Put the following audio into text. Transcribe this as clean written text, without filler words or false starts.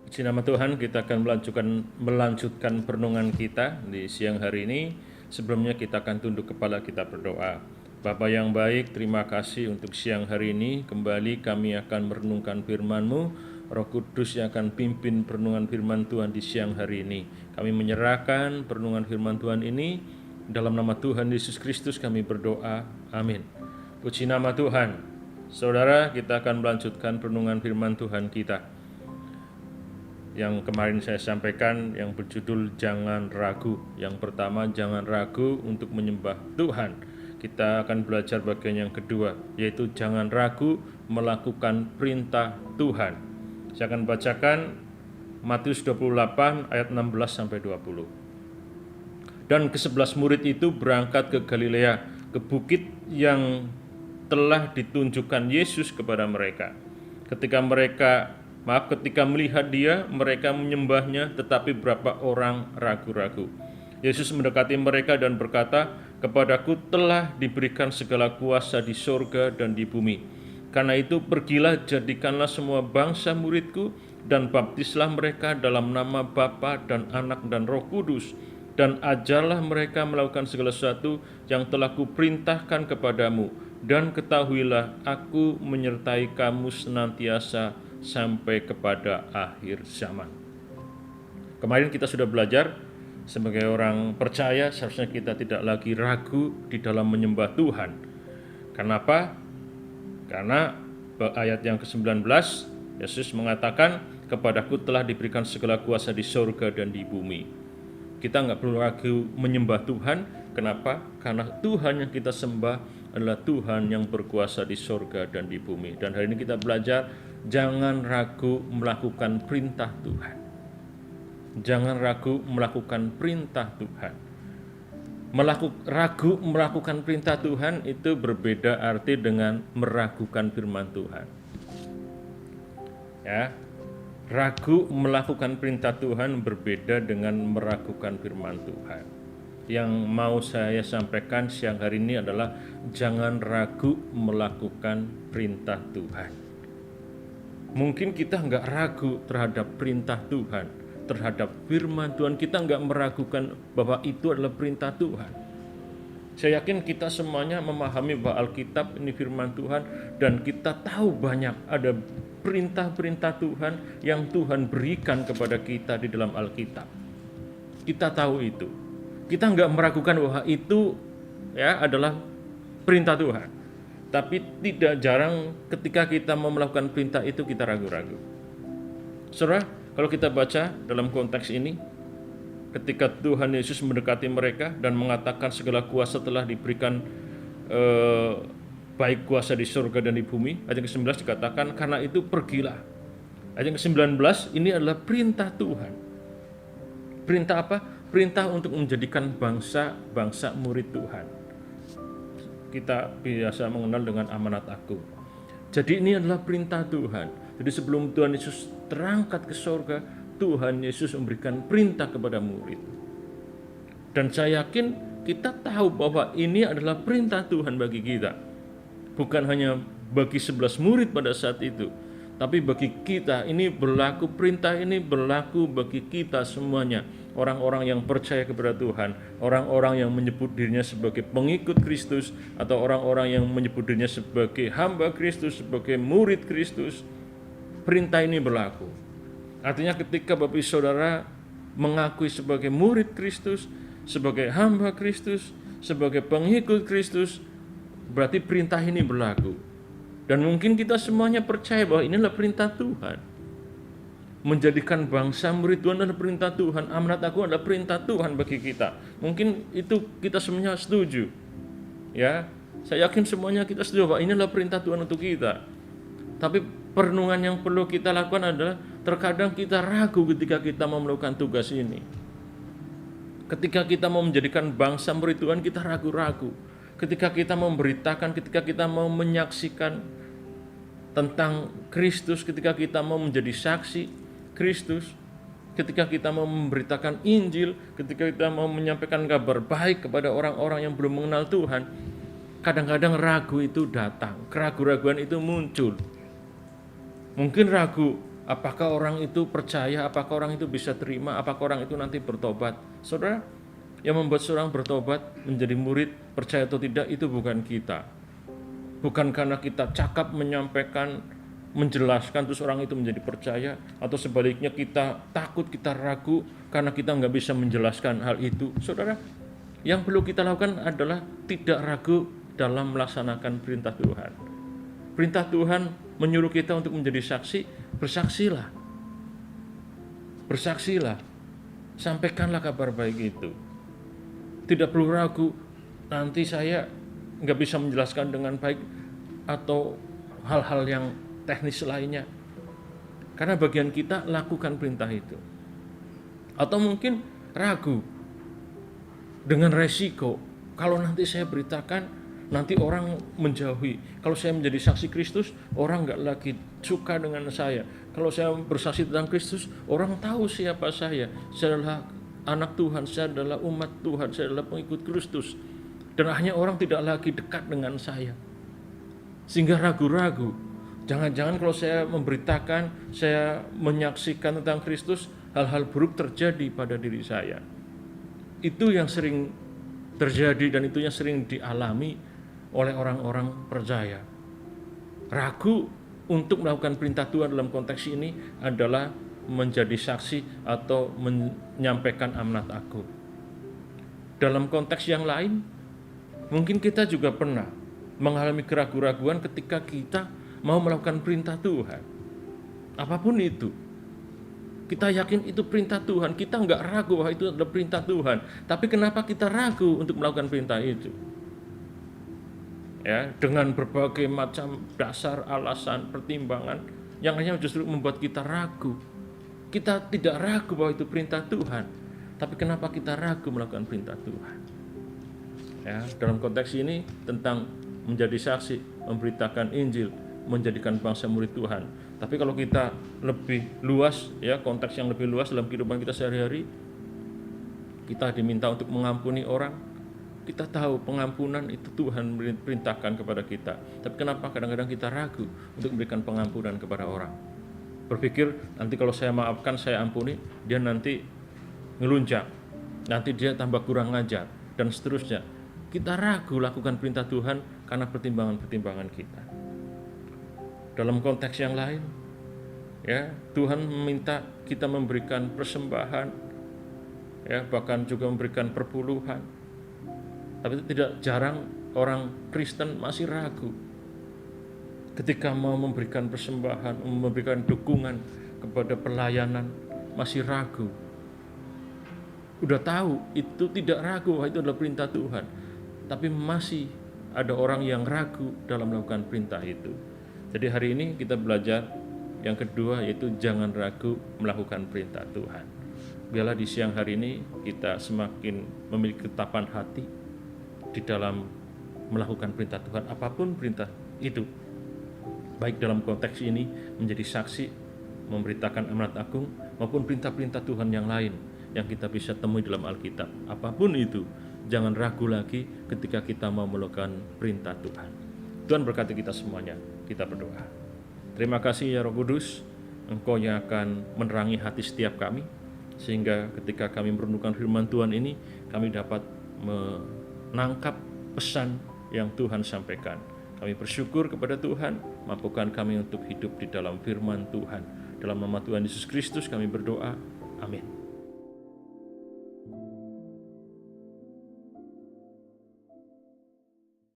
Puji nama Tuhan, kita akan melanjutkan perenungan kita di siang hari ini. Sebelumnya kita akan tunduk kepala, kita berdoa. Bapa yang baik, terima kasih untuk siang hari ini. Kembali kami akan merenungkan firman-Mu. Roh Kudus yang akan pimpin perenungan firman Tuhan di siang hari ini. Kami menyerahkan perenungan firman Tuhan ini dalam nama Tuhan Yesus Kristus kami berdoa. Amin. Puji nama Tuhan. Saudara, kita akan melanjutkan perenungan firman Tuhan kita yang kemarin saya sampaikan, yang berjudul Jangan Ragu. Yang pertama, jangan ragu untuk menyembah Tuhan. Kita akan belajar bagian yang kedua, yaitu jangan ragu melakukan perintah Tuhan. Saya akan bacakan Matius 28 ayat 16 sampai 20. Dan ke-11 murid itu berangkat ke Galilea, ke bukit yang telah ditunjukkan Yesus kepada mereka. Ketika melihat dia, mereka menyembahnya, tetapi beberapa orang ragu-ragu. Yesus mendekati mereka dan berkata, "Kepadaku telah diberikan segala kuasa di sorga dan di bumi. Karena itu pergilah, jadikanlah semua bangsa muridku, dan baptislah mereka dalam nama Bapa dan Anak dan Roh Kudus, dan ajarlah mereka melakukan segala sesuatu yang telah kuperintahkan kepadamu. Dan ketahuilah, aku menyertai kamu senantiasa sampai kepada akhir zaman." Kemarin kita sudah belajar, sebagai orang percaya seharusnya kita tidak lagi ragu di dalam menyembah Tuhan. Kenapa? Karena ayat yang ke-19 Yesus mengatakan, "Kepadaku telah diberikan segala kuasa di surga dan di bumi." Kita nggak perlu ragu menyembah Tuhan. Kenapa? Karena Tuhan yang kita sembah adalah Tuhan yang berkuasa di surga dan di bumi. Dan hari ini kita belajar, jangan ragu melakukan perintah Tuhan. Jangan ragu melakukan perintah Tuhan. Ragu melakukan perintah Tuhan itu berbeda arti dengan meragukan firman Tuhan. Ya, ragu melakukan perintah Tuhan berbeda dengan meragukan firman Tuhan. Yang mau saya sampaikan siang hari ini adalah jangan ragu melakukan perintah Tuhan. Mungkin kita nggak ragu terhadap perintah Tuhan, terhadap firman Tuhan, kita nggak meragukan bahwa itu adalah perintah Tuhan. Saya yakin kita semuanya memahami bahwa Alkitab ini firman Tuhan, dan kita tahu banyak ada perintah-perintah Tuhan yang Tuhan berikan kepada kita di dalam Alkitab. Kita tahu itu. Kita nggak meragukan bahwa itu adalah perintah Tuhan. Tapi tidak jarang ketika kita mau melakukan perintah itu kita ragu-ragu. Saudara, kalau kita baca dalam konteks ini, ketika Tuhan Yesus mendekati mereka dan mengatakan segala kuasa telah diberikan, baik kuasa di surga dan di bumi, ayat ke-19 dikatakan, "Karena itu pergilah." Ayat ke-19 ini adalah perintah Tuhan. Perintah apa? Perintah untuk menjadikan bangsa murid Tuhan. Kita biasa mengenal dengan amanat agung. Jadi ini adalah perintah Tuhan. Jadi sebelum Tuhan Yesus terangkat ke surga, Tuhan Yesus memberikan perintah kepada murid. Dan saya yakin kita tahu bahwa ini adalah perintah Tuhan bagi kita. Bukan hanya bagi 11 murid pada saat itu, tapi bagi kita ini berlaku, perintah ini berlaku bagi kita semuanya. Orang-orang yang percaya kepada Tuhan, orang-orang yang menyebut dirinya sebagai pengikut Kristus, atau orang-orang yang menyebut dirinya sebagai hamba Kristus, sebagai murid Kristus, perintah ini berlaku. Artinya ketika Bapak Saudara mengakui sebagai murid Kristus, sebagai hamba Kristus, sebagai pengikut Kristus, berarti perintah ini berlaku. Dan mungkin kita semuanya percaya bahwa inilah perintah Tuhan. Menjadikan bangsa murid Tuhan adalah perintah Tuhan. Amanat agung adalah perintah Tuhan bagi kita. Mungkin itu kita semuanya setuju. Ya, saya yakin semuanya kita setuju bahwa inilah perintah Tuhan untuk kita. Tapi perenungan yang perlu kita lakukan adalah terkadang kita ragu ketika kita mau melakukan tugas ini. Ketika kita mau menjadikan bangsa murid Tuhan, kita ragu-ragu. Ketika kita mau memberitakan, ketika kita mau menyaksikan tentang Kristus, ketika kita mau menjadi saksi Kristus, ketika kita mau memberitakan Injil, ketika kita mau menyampaikan kabar baik kepada orang-orang yang belum mengenal Tuhan, kadang-kadang ragu itu datang, keraguan-raguan itu muncul. Mungkin ragu, Apakah orang itu percaya, apakah orang itu bisa terima, apakah orang itu nanti bertobat. Saudara, yang membuat seorang bertobat, menjadi murid, percaya atau tidak, itu bukan kita. Bukan karena kita cakap menyampaikan, menjelaskan, terus orang itu menjadi percaya, atau sebaliknya kita takut, kita ragu, karena kita nggak bisa menjelaskan hal itu. Saudara, yang perlu kita lakukan adalah tidak ragu dalam melaksanakan perintah Tuhan. Perintah Tuhan menyuruh kita untuk menjadi saksi, bersaksilah. Bersaksilah, sampaikanlah kabar baik itu. Tidak perlu ragu, nanti saya nggak bisa menjelaskan dengan baik, atau hal-hal yang teknis lainnya. Karena bagian kita lakukan perintah itu. Atau mungkin ragu, dengan resiko, kalau nanti saya beritakan, nanti orang menjauhi. Kalau saya menjadi saksi Kristus, orang nggak lagi suka dengan saya. Kalau saya bersaksi tentang Kristus, orang tahu siapa saya. Saya adalah anak Tuhan, saya adalah umat Tuhan, saya adalah pengikut Kristus. Dan akhirnya orang tidak lagi dekat dengan saya. Sehingga ragu-ragu. Jangan-jangan kalau saya memberitakan, saya menyaksikan tentang Kristus, hal-hal buruk terjadi pada diri saya. Itu yang sering terjadi dan itu yang sering dialami oleh orang-orang percaya. Ragu untuk melakukan perintah Tuhan dalam konteks ini adalah menjadi saksi atau menyampaikan amanat agung. Dalam konteks yang lain, mungkin kita juga pernah mengalami keraguan-raguan ketika kita mau melakukan perintah Tuhan. Apapun itu. Kita yakin itu perintah Tuhan, kita nggak ragu bahwa itu adalah perintah Tuhan. Tapi kenapa kita ragu untuk melakukan perintah itu? Ya, dengan berbagai macam dasar, alasan, pertimbangan yang hanya justru membuat kita ragu. Kita tidak ragu bahwa itu perintah Tuhan, tapi kenapa kita ragu melakukan perintah Tuhan? Ya, dalam konteks ini tentang menjadi saksi, memberitakan Injil, menjadikan bangsa murid Tuhan. Tapi kalau kita lebih luas, ya, konteks yang lebih luas dalam kehidupan kita sehari-hari, kita diminta untuk mengampuni orang. Kita tahu pengampunan itu Tuhan perintahkan kepada kita. Tapi kenapa kadang-kadang kita ragu untuk memberikan pengampunan kepada orang? Berpikir nanti kalau saya maafkan, saya ampuni, dia nanti ngelunjak, nanti dia tambah kurang ngajar, dan seterusnya. Kita ragu lakukan perintah Tuhan karena pertimbangan-pertimbangan kita. Dalam konteks yang lain, ya, Tuhan meminta kita memberikan persembahan, ya, bahkan juga memberikan perpuluhan. Tapi tidak jarang orang Kristen masih ragu ketika mau memberikan persembahan, memberikan dukungan kepada pelayanan, masih ragu. Udah tahu itu tidak ragu bahwa itu adalah perintah Tuhan, tapi masih ada orang yang ragu dalam melakukan perintah itu. Jadi hari ini kita belajar yang kedua, yaitu jangan ragu melakukan perintah Tuhan. Biarlah di siang hari ini kita semakin memiliki ketapan hati di dalam melakukan perintah Tuhan, apapun perintah itu. Baik dalam konteks ini menjadi saksi, memberitakan amanat agung, maupun perintah-perintah Tuhan yang lain yang kita bisa temui dalam Alkitab. Apapun itu, jangan ragu lagi ketika kita mau melakukan perintah Tuhan. Tuhan berkati kita semuanya. Kita berdoa. Terima kasih ya Roh Kudus, Engkau yang akan menerangi hati setiap kami, sehingga ketika kami merenungkan firman Tuhan ini, kami dapat menangkap pesan yang Tuhan sampaikan. Kami bersyukur kepada Tuhan, mampukan kami untuk hidup di dalam firman Tuhan. Dalam nama Tuhan Yesus Kristus kami berdoa. Amin.